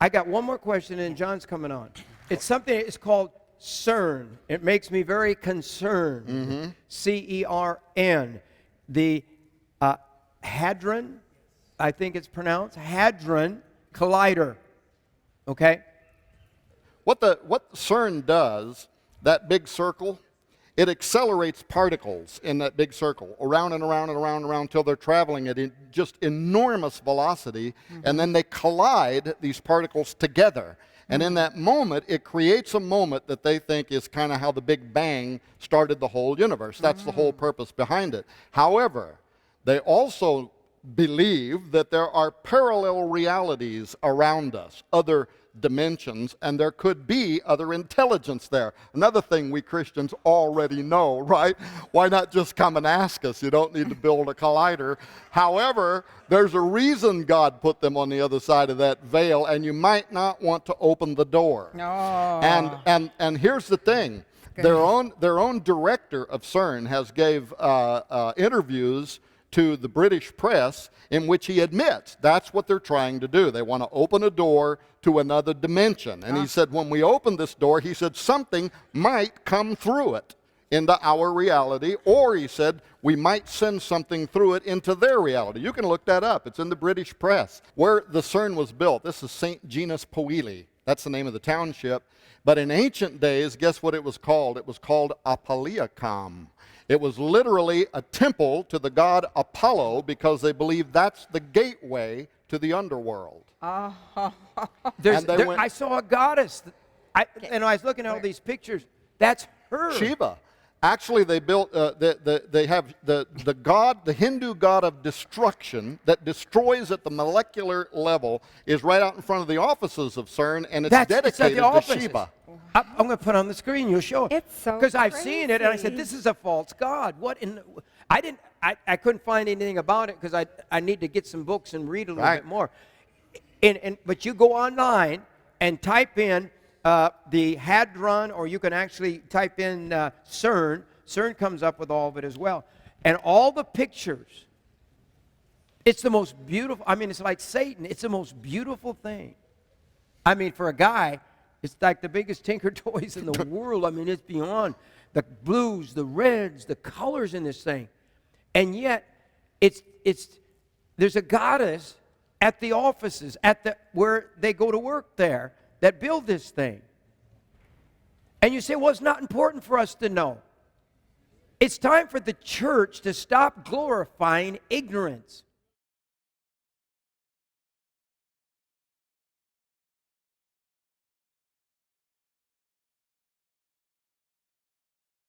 I got one more question, and John's coming on. It's something, it's called CERN. It makes me very concerned. Mm-hmm. CERN. The Hadron, I think it's pronounced, Hadron Collider. Okay? What CERN does, that big circle, it accelerates particles in that big circle around and around and around and around until they're traveling at just enormous velocity, and then they collide these particles together. And in that moment, it creates a moment that they think is kind of how the Big Bang started the whole universe. That's the whole purpose behind it. However, they also believe that there are parallel realities around us, other dimensions, and there could be other intelligence there. Another thing we Christians already know, right? Why not just come and ask us? You don't need to build a collider. However, there's a reason God put them on the other side of that veil, and you might not want to open the door. No. And here's the thing. Their own director of CERN has gave interviews to the British press in which he admits that's what they're trying to do. They want to open a door to another dimension. And he said, when we open this door, he said, something might come through it into our reality, or he said, we might send something through it into their reality. You can look that up. It's in the British press. Where the CERN was built, this is Saint-Genis-Pouilly. That's the name of the township. But in ancient days, guess what it was called? It was called Apollonicum. It was literally a temple to the god Apollo because they believed that's the gateway to the underworld. I saw a goddess. And I was looking at all these pictures. That's her. Shiva. Actually, they built. They have the god, the Hindu god of destruction that destroys at the molecular level, is right out in front of the offices of CERN, and it's dedicated to Shiva. I'm going to put it on the screen. You'll show it. It's so because I've seen it, and I said, "This is a false god." What in? I couldn't find anything about it because I need to get some books and read a little bit more. But you go online and type in the Hadron, or you can actually type in CERN. CERN comes up with all of it as well. And all the pictures, it's the most beautiful. I mean, it's like Satan. It's the most beautiful thing. I mean, for a guy, it's like the biggest Tinker Toys in the world. I mean, it's beyond the blues, the reds, the colors in this thing. And yet, there's a goddess at the offices, where they go to work there, that build this thing. And you say, well, it's not important for us to know. It's time for the church to stop glorifying ignorance.